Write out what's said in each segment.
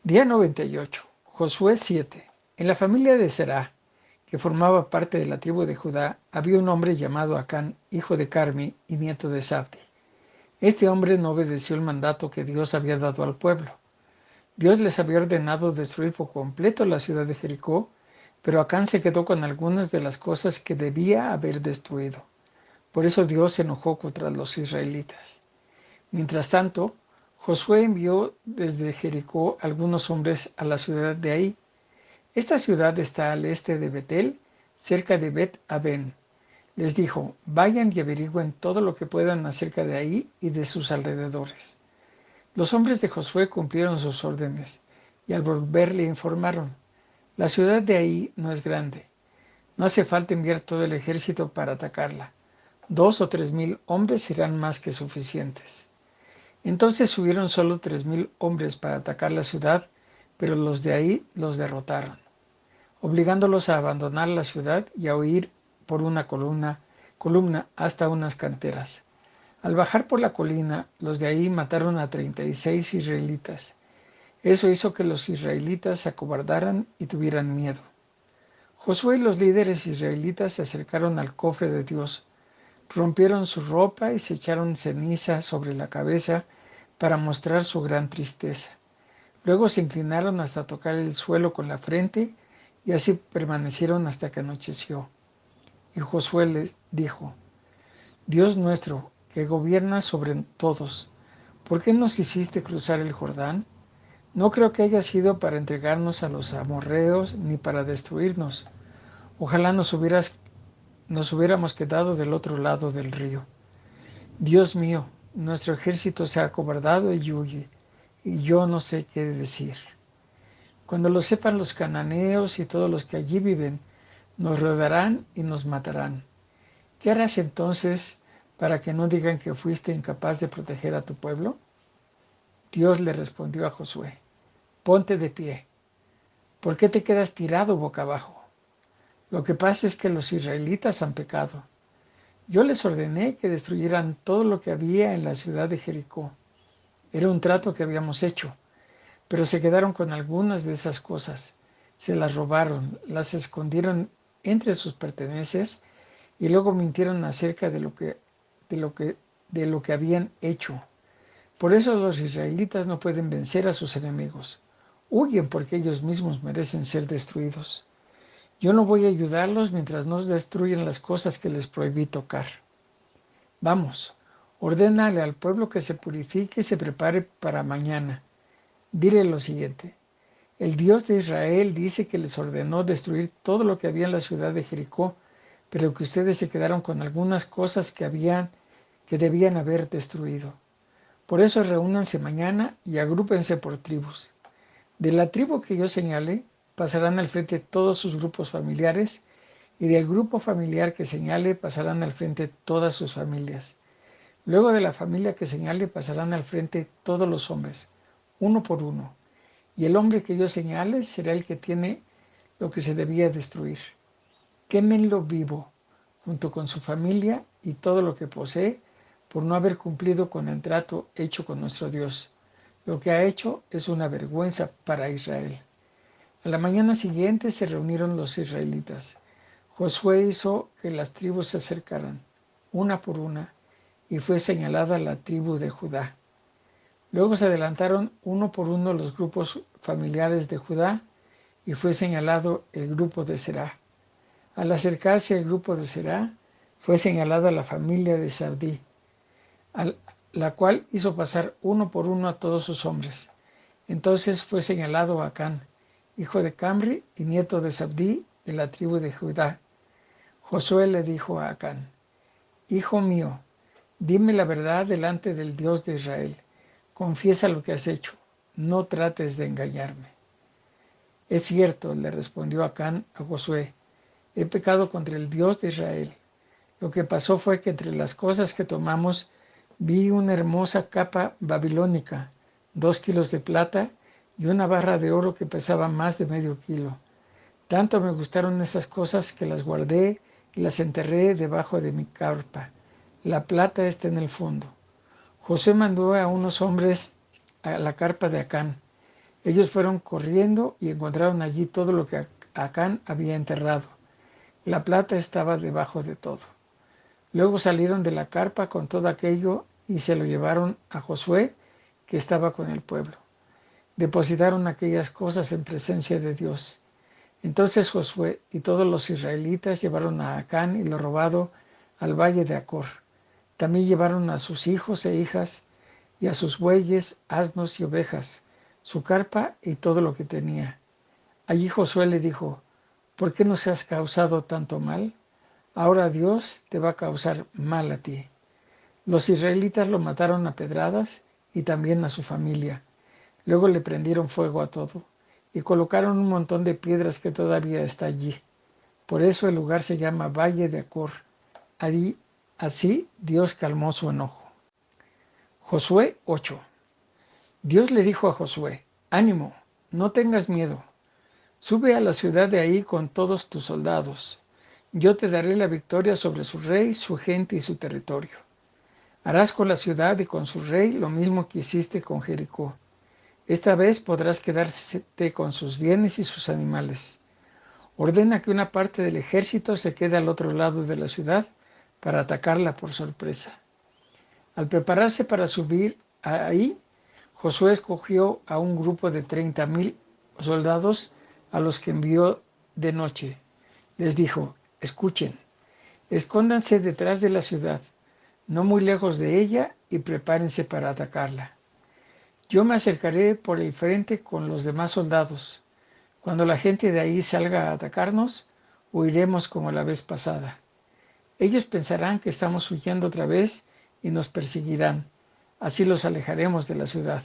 Día 98. Josué 7. En la familia de Será, que formaba parte de la tribu de Judá, había un hombre llamado Acán, hijo de Carmi y nieto de Sabdi. Este hombre no obedeció el mandato que Dios había dado al pueblo. Dios les había ordenado destruir por completo la ciudad de Jericó, pero Acán se quedó con algunas de las cosas que debía haber destruido. Por eso Dios se enojó contra los israelitas. Mientras tanto, Josué envió desde Jericó algunos hombres a la ciudad de Ai. Esta ciudad está al este de Betel, cerca de Bet-Aven. Les dijo: vayan y averigüen todo lo que puedan acerca de Ai y de sus alrededores. Los hombres de Josué cumplieron sus órdenes y al volver le informaron: la ciudad de Ai no es grande. No hace falta enviar todo el ejército para atacarla. 2 o 3 mil hombres serán más que suficientes. Entonces subieron solo 3,000 hombres para atacar la ciudad, pero los de Ai los derrotaron, obligándolos a abandonar la ciudad y a huir por una columna hasta unas canteras. Al bajar por la colina, los de Ai mataron a 36 israelitas. Eso hizo que los israelitas se acobardaran y tuvieran miedo. Josué y los líderes israelitas se acercaron al cofre de Dios, rompieron su ropa y se echaron ceniza sobre la cabeza para mostrar su gran tristeza. Luego se inclinaron hasta tocar el suelo con la frente y así permanecieron hasta que anocheció. Y Josué les dijo: Dios nuestro, que gobierna sobre todos, ¿por qué nos hiciste cruzar el Jordán? No creo que haya sido para entregarnos a los amorreos ni para destruirnos. Ojalá nos hubiéramos quedado del otro lado del río. Dios mío, nuestro ejército se ha acobardado y huye, y yo no sé qué decir. Cuando lo sepan los cananeos y todos los que allí viven, nos rodearán y nos matarán. ¿Qué harás entonces para que no digan que fuiste incapaz de proteger a tu pueblo? Dios le respondió a Josué: ponte de pie. ¿Por qué te quedas tirado boca abajo? Lo que pasa es que los israelitas han pecado. Yo les ordené que destruyeran todo lo que había en la ciudad de Jericó. Era un trato que habíamos hecho, pero se quedaron con algunas de esas cosas. Se las robaron, las escondieron entre sus pertenencias y luego mintieron acerca de lo que habían hecho. Por eso los israelitas no pueden vencer a sus enemigos. Huyen porque ellos mismos merecen ser destruidos. Yo no voy a ayudarlos mientras no destruyan las cosas que les prohibí tocar. Vamos, ordénale al pueblo que se purifique y se prepare para mañana. Dile lo siguiente: el Dios de Israel dice que les ordenó destruir todo lo que había en la ciudad de Jericó, pero que ustedes se quedaron con algunas cosas que debían haber destruido. Por eso reúnanse mañana y agrúpense por tribus. De la tribu que yo señale, pasarán al frente todos sus grupos familiares, y del grupo familiar que señale pasarán al frente todas sus familias. Luego de la familia que señale pasarán al frente todos los hombres, uno por uno, y el hombre que yo señale será el que tiene lo que se debía destruir. Quémenlo vivo, junto con su familia y todo lo que posee, por no haber cumplido con el trato hecho con nuestro Dios. Lo que ha hecho es una vergüenza para Israel. A la mañana siguiente se reunieron los israelitas. Josué hizo que las tribus se acercaran, una por una, y fue señalada la tribu de Judá. Luego se adelantaron uno por uno los grupos familiares de Judá y fue señalado el grupo de Será. Al acercarse el grupo de Será, fue señalada la familia de Sabdí, la cual hizo pasar uno por uno a todos sus hombres. Entonces fue señalado Acán, hijo de Camri y nieto de Sabdí, de la tribu de Judá. Josué le dijo a Acán: hijo mío, dime la verdad delante del Dios de Israel. Confiesa lo que has hecho. No trates de engañarme. Es cierto, le respondió Acán a Josué: he pecado contra el Dios de Israel. Lo que pasó fue que entre las cosas que tomamos vi una hermosa capa babilónica, 2 kilos de plata y una barra de oro que pesaba más de medio kilo. Tanto me gustaron esas cosas que las guardé y las enterré debajo de mi carpa. La plata está en el fondo. José mandó a unos hombres a la carpa de Acán. Ellos fueron corriendo y encontraron allí todo lo que Acán había enterrado. La plata estaba debajo de todo. Luego salieron de la carpa con todo aquello y se lo llevaron a Josué, que estaba con el pueblo. Depositaron aquellas cosas en presencia de Dios. Entonces Josué y todos los israelitas llevaron a Acán y lo robado al valle de Acor. También llevaron a sus hijos e hijas y a sus bueyes, asnos y ovejas, su carpa y todo lo que tenía. Allí Josué le dijo: ¿Por qué nos has causado tanto mal? Ahora Dios te va a causar mal a ti. Los israelitas lo mataron a pedradas y también a su familia. Luego le prendieron fuego a todo y colocaron un montón de piedras que todavía está allí. Por eso el lugar se llama Valle de Acor. Allí, así Dios calmó su enojo. Josué 8. Dios le dijo a Josué: Ánimo, no tengas miedo. Sube a la ciudad de ahí con todos tus soldados. Yo te daré la victoria sobre su rey, su gente y su territorio. Harás con la ciudad y con su rey lo mismo que hiciste con Jericó. Esta vez podrás quedarte con sus bienes y sus animales. Ordena que una parte del ejército se quede al otro lado de la ciudad para atacarla por sorpresa. Al prepararse para subir ahí, Josué escogió a un grupo de 30,000 soldados a los que envió de noche. Les dijo: Escuchen, escóndanse detrás de la ciudad, no muy lejos de ella, y prepárense para atacarla. Yo me acercaré por el frente con los demás soldados. Cuando la gente de ahí salga a atacarnos, huiremos como la vez pasada. Ellos pensarán que estamos huyendo otra vez y nos perseguirán. Así los alejaremos de la ciudad.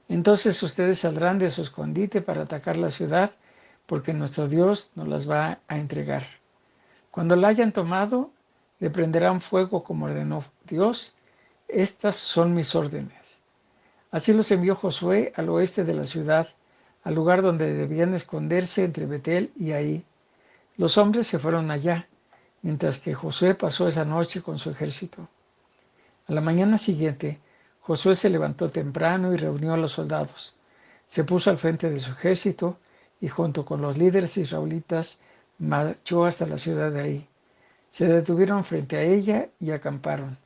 Entonces ustedes saldrán de su escondite para atacar la ciudad, porque nuestro Dios nos las va a entregar. Cuando la hayan tomado, le prenderán fuego como ordenó Dios. Estas son mis órdenes. Así los envió Josué al oeste de la ciudad, al lugar donde debían esconderse entre Betel y Ahí. Los hombres se fueron allá, mientras que Josué pasó esa noche con su ejército. A la mañana siguiente, Josué se levantó temprano y reunió a los soldados. Se puso al frente de su ejército y junto con los líderes israelitas marchó hasta la ciudad de Ahí. Se detuvieron frente a ella y acamparon.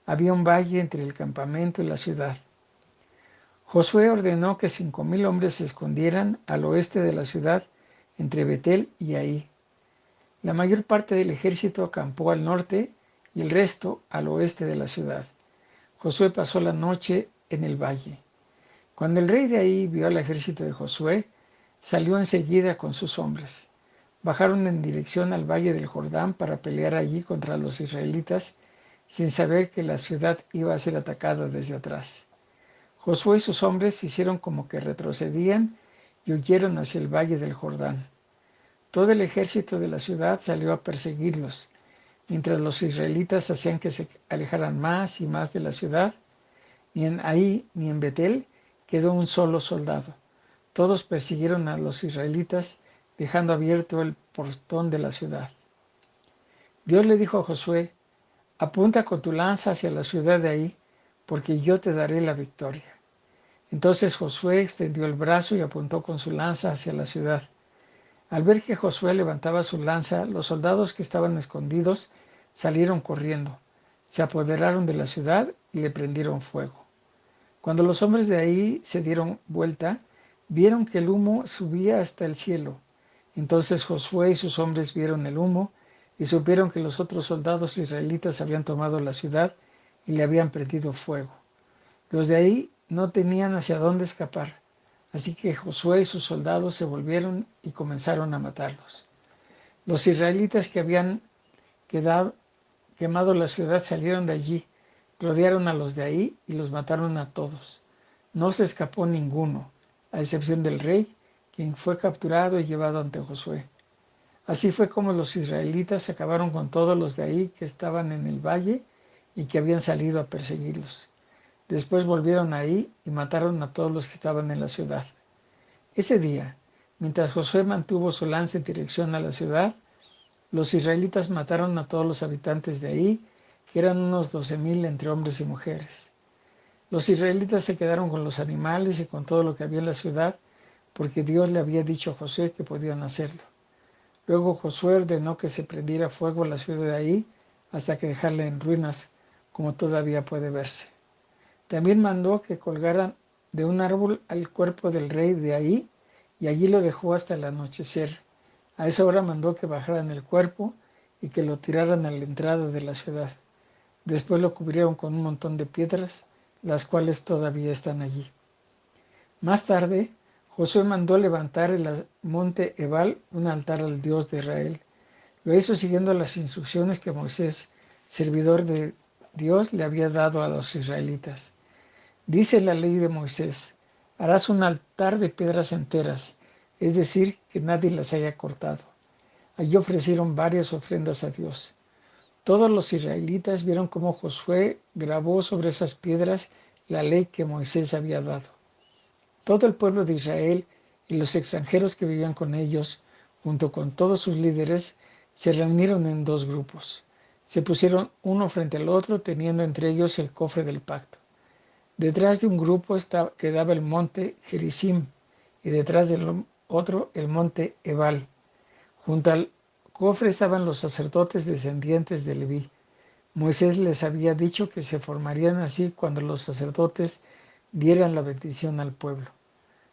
Había un valle entre el campamento y la ciudad. Josué ordenó que 5,000 hombres se escondieran al oeste de la ciudad, entre Betel y Ahí. La mayor parte del ejército acampó al norte y el resto al oeste de la ciudad. Josué pasó la noche en el valle. Cuando el rey de Ahí vio al ejército de Josué, salió enseguida con sus hombres. Bajaron en dirección al valle del Jordán para pelear allí contra los israelitas, sin saber que la ciudad iba a ser atacada desde atrás. Josué y sus hombres hicieron como que retrocedían y huyeron hacia el valle del Jordán. Todo el ejército de la ciudad salió a perseguirlos, mientras los israelitas hacían que se alejaran más y más de la ciudad. Ni en Ahí ni en Betel quedó un solo soldado. Todos persiguieron a los israelitas, dejando abierto el portón de la ciudad. Dios le dijo a Josué: Apunta con tu lanza hacia la ciudad de Ahí, porque yo te daré la victoria. Entonces Josué extendió el brazo y apuntó con su lanza hacia la ciudad. Al ver que Josué levantaba su lanza, los soldados que estaban escondidos salieron corriendo, se apoderaron de la ciudad y le prendieron fuego. Cuando los hombres de Ahí se dieron vuelta, vieron que el humo subía hasta el cielo. Entonces Josué y sus hombres vieron el humo y supieron que los otros soldados israelitas habían tomado la ciudad y le habían prendido fuego. Los de Ahí no tenían hacia dónde escapar, así que Josué y sus soldados se volvieron y comenzaron a matarlos. Los israelitas que habían quemado la ciudad salieron de allí, rodearon a los de Ahí y los mataron a todos. No se escapó ninguno, a excepción del rey, quien fue capturado y llevado ante Josué. Así fue como los israelitas acabaron con todos los de Ahí que estaban en el valle y que habían salido a perseguirlos. Después volvieron Ahí y mataron a todos los que estaban en la ciudad. Ese día, mientras Josué mantuvo su lanza en dirección a la ciudad, los israelitas mataron a todos los habitantes de Ahí, que eran unos 12,000 entre hombres y mujeres. Los israelitas se quedaron con los animales y con todo lo que había en la ciudad, porque Dios le había dicho a Josué que podían hacerlo. Luego Josué ordenó que se prendiera fuego a la ciudad de ahí hasta que dejarla en ruinas, como todavía puede verse. También mandó que colgaran de un árbol al cuerpo del rey de ahí, y allí lo dejó hasta el anochecer. A esa hora mandó que bajaran el cuerpo y que lo tiraran a la entrada de la ciudad. Después lo cubrieron con un montón de piedras, las cuales todavía están allí. Más tarde, Josué mandó levantar en el monte Ebal un altar al Dios de Israel. Lo hizo siguiendo las instrucciones que Moisés, servidor de Dios, le había dado a los israelitas. Dice la ley de Moisés: harás un altar de piedras enteras, es decir, que nadie las haya cortado. Allí ofrecieron varias ofrendas a Dios. Todos los israelitas vieron cómo Josué grabó sobre esas piedras la ley que Moisés había dado. Todo el pueblo de Israel y los extranjeros que vivían con ellos, junto con todos sus líderes, se reunieron en dos grupos. Se pusieron uno frente al otro, teniendo entre ellos el cofre del pacto. Detrás de un grupo quedaba el monte Gerizim y detrás del otro el monte Ebal. Junto al cofre estaban los sacerdotes descendientes de Leví. Moisés les había dicho que se formarían así cuando los sacerdotes dieran la bendición al pueblo.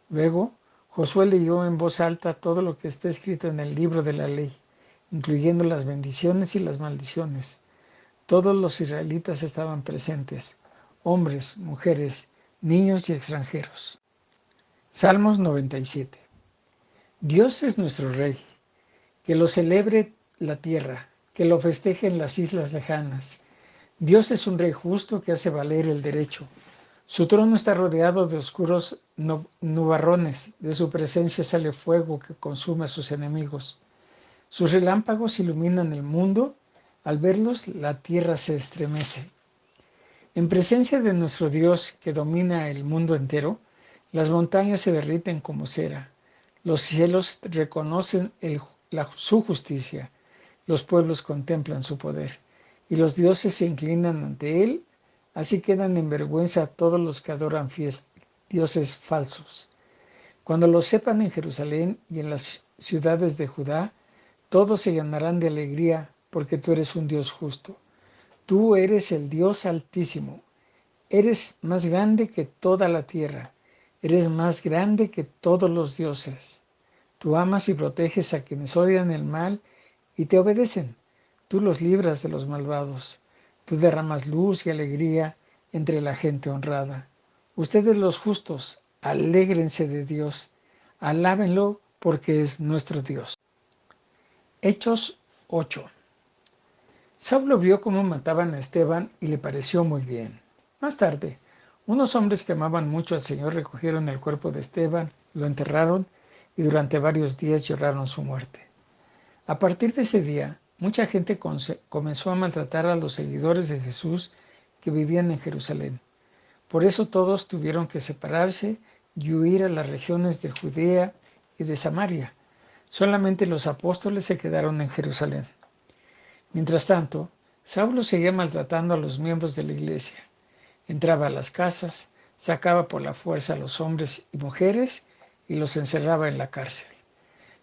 Luego, Josué leyó en voz alta todo lo que está escrito en el libro de la ley, incluyendo las bendiciones y las maldiciones. Todos los israelitas estaban presentes, hombres, mujeres, niños y extranjeros. Salmos 97. Dios es nuestro Rey, que lo celebre la tierra, que lo festejen las islas lejanas. Dios es un Rey justo que hace valer el derecho. Su trono está rodeado de oscuros nubarrones, de su presencia sale fuego que consume a sus enemigos. Sus relámpagos iluminan el mundo, al verlos la tierra se estremece. En presencia de nuestro Dios que domina el mundo entero, las montañas se derriten como cera, los cielos reconocen su justicia, los pueblos contemplan su poder, y los dioses se inclinan ante él. Así quedan en vergüenza todos los que adoran dioses falsos. Cuando lo sepan en Jerusalén y en las ciudades de Judá, todos se llenarán de alegría porque tú eres un Dios justo. Tú eres el Dios Altísimo. Eres más grande que toda la tierra. Eres más grande que todos los dioses. Tú amas y proteges a quienes odian el mal y te obedecen. Tú los libras de los malvados. Tú derramas luz y alegría entre la gente honrada. Ustedes los justos, alégrense de Dios. Alábenlo porque es nuestro Dios. Hechos 8. Saulo vio cómo mataban a Esteban y le pareció muy bien. Más tarde, unos hombres que amaban mucho al Señor recogieron el cuerpo de Esteban, lo enterraron y durante varios días lloraron su muerte. A partir de ese día, mucha gente comenzó a maltratar a los seguidores de Jesús que vivían en Jerusalén. Por eso todos tuvieron que separarse y huir a las regiones de Judea y de Samaria. Solamente los apóstoles se quedaron en Jerusalén. Mientras tanto, Saulo seguía maltratando a los miembros de la iglesia. Entraba a las casas, sacaba por la fuerza a los hombres y mujeres y los encerraba en la cárcel.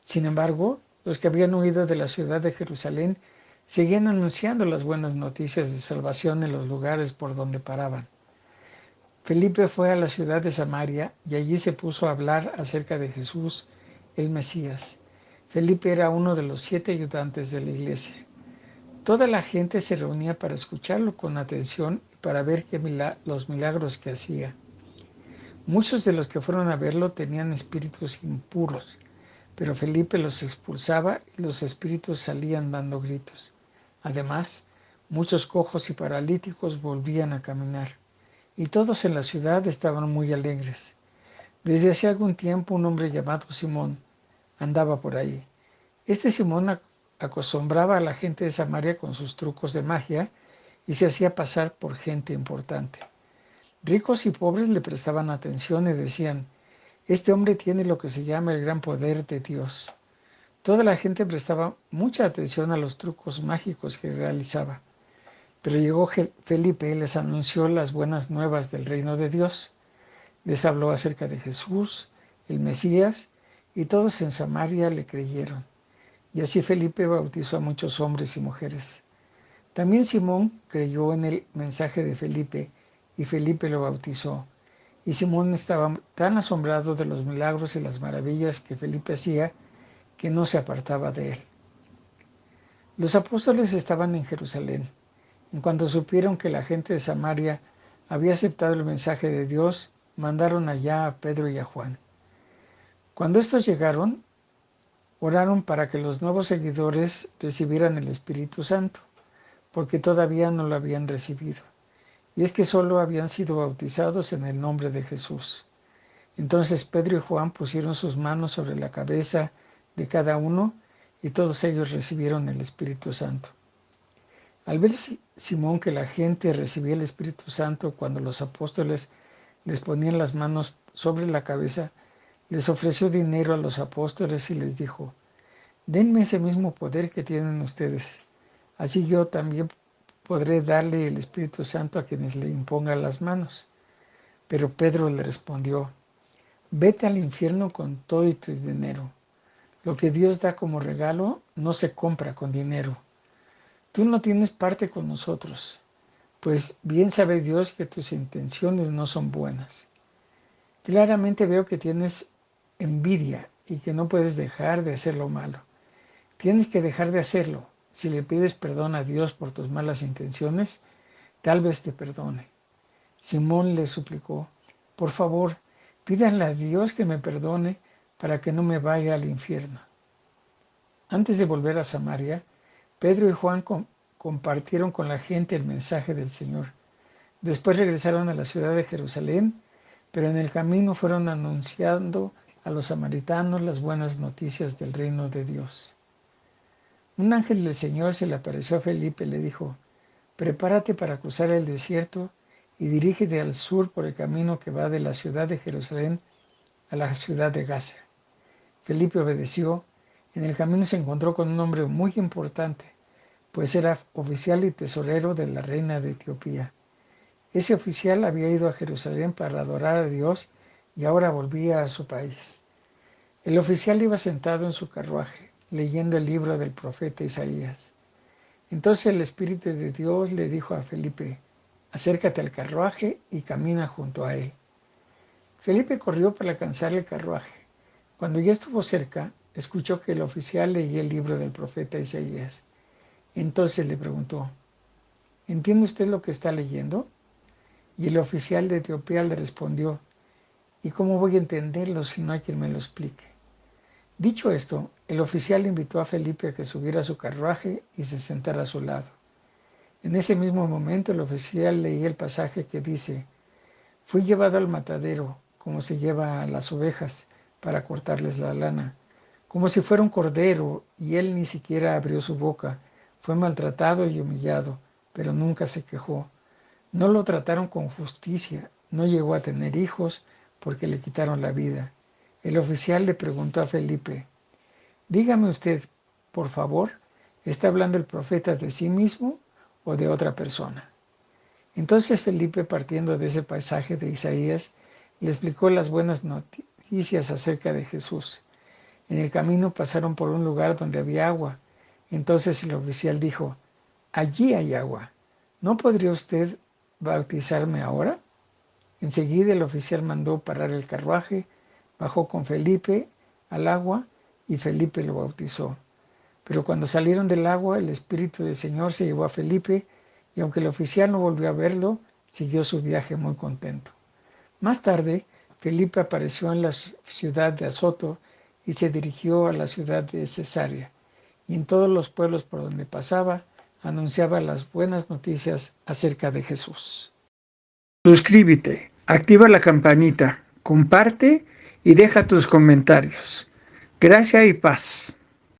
Sin embargo, los que habían huido de la ciudad de Jerusalén seguían anunciando las buenas noticias de salvación en los lugares por donde paraban. Felipe fue a la ciudad de Samaria y allí se puso a hablar acerca de Jesús, el Mesías. Felipe era uno de los 7 ayudantes de la iglesia. Toda la gente se reunía para escucharlo con atención y para ver los milagros que hacía. Muchos de los que fueron a verlo tenían espíritus impuros, pero Felipe los expulsaba y los espíritus salían dando gritos. Además, muchos cojos y paralíticos volvían a caminar, y todos en la ciudad estaban muy alegres. Desde hace algún tiempo un hombre llamado Simón andaba por ahí. Este Simón acostumbraba a la gente de Samaria con sus trucos de magia y se hacía pasar por gente importante. Ricos y pobres le prestaban atención y decían: este hombre tiene lo que se llama el gran poder de Dios. Toda la gente prestaba mucha atención a los trucos mágicos que realizaba. Pero llegó Felipe y les anunció las buenas nuevas del reino de Dios. Les habló acerca de Jesús, el Mesías, y todos en Samaria le creyeron. Y así Felipe bautizó a muchos hombres y mujeres. También Simón creyó en el mensaje de Felipe, y Felipe lo bautizó. Y Simón estaba tan asombrado de los milagros y las maravillas que Felipe hacía, que no se apartaba de él. Los apóstoles estaban en Jerusalén. En cuanto supieron que la gente de Samaria había aceptado el mensaje de Dios, mandaron allá a Pedro y a Juan. Cuando estos llegaron, oraron para que los nuevos seguidores recibieran el Espíritu Santo, porque todavía no lo habían recibido. Y es que solo habían sido bautizados en el nombre de Jesús. Entonces Pedro y Juan pusieron sus manos sobre la cabeza de cada uno, y todos ellos recibieron el Espíritu Santo. Al ver Simón que la gente recibía el Espíritu Santo cuando los apóstoles les ponían las manos sobre la cabeza, les ofreció dinero a los apóstoles y les dijo: denme ese mismo poder que tienen ustedes, así yo también podré darle el Espíritu Santo a quienes le impongan las manos. Pero Pedro le respondió: vete al infierno con todo y tu dinero. Lo que Dios da como regalo no se compra con dinero. Tú no tienes parte con nosotros, pues bien sabe Dios que tus intenciones no son buenas. Claramente veo que tienes envidia y que no puedes dejar de hacer lo malo. Tienes que dejar de hacerlo. Si le pides perdón a Dios por tus malas intenciones, tal vez te perdone. Simón le suplicó: por favor, pídanle a Dios que me perdone para que no me vaya al infierno. Antes de volver a Samaria, Pedro y Juan compartieron con la gente el mensaje del Señor. Después regresaron a la ciudad de Jerusalén, pero en el camino fueron anunciando a los samaritanos las buenas noticias del reino de Dios. Un ángel del Señor se le apareció a Felipe y le dijo: prepárate para cruzar el desierto y dirígete al sur por el camino que va de la ciudad de Jerusalén a la ciudad de Gaza. Felipe obedeció. En el camino se encontró con un hombre muy importante, pues era oficial y tesorero de la reina de Etiopía. Ese oficial había ido a Jerusalén para adorar a Dios y ahora volvía a su país. El oficial iba sentado en su carruaje, leyendo el libro del profeta Isaías. Entonces el Espíritu de Dios le dijo a Felipe: acércate al carruaje y camina junto a él. Felipe corrió para alcanzar el carruaje. Cuando ya estuvo cerca, escuchó que el oficial leía el libro del profeta Isaías. Entonces le preguntó: ¿entiende usted lo que está leyendo? Y el oficial de Etiopía le respondió: ¿y cómo voy a entenderlo si no hay quien me lo explique? Dicho esto, el oficial invitó a Felipe a que subiera a su carruaje y se sentara a su lado. En ese mismo momento el oficial leía el pasaje que dice: fui llevado al matadero, como se lleva a las ovejas, para cortarles la lana, como si fuera un cordero, y él ni siquiera abrió su boca. Fue maltratado y humillado, pero nunca se quejó. No lo trataron con justicia, no llegó a tener hijos porque le quitaron la vida. El oficial le preguntó a Felipe: dígame usted, por favor, ¿está hablando el profeta de sí mismo o de otra persona? Entonces Felipe, partiendo de ese pasaje de Isaías, le explicó las buenas noticias acerca de Jesús. En el camino pasaron por un lugar donde había agua. Entonces el oficial dijo: allí hay agua. ¿No podría usted bautizarme ahora? Enseguida el oficial mandó parar el carruaje, bajó con Felipe al agua y Felipe lo bautizó. Pero cuando salieron del agua, el Espíritu del Señor se llevó a Felipe, y aunque el oficial no volvió a verlo, siguió su viaje muy contento. Más tarde, Felipe apareció en la ciudad de Azoto y se dirigió a la ciudad de Cesarea, y en todos los pueblos por donde pasaba, anunciaba las buenas noticias acerca de Jesús. Suscríbete, activa la campanita, comparte y deja tus comentarios. Gracia y paz.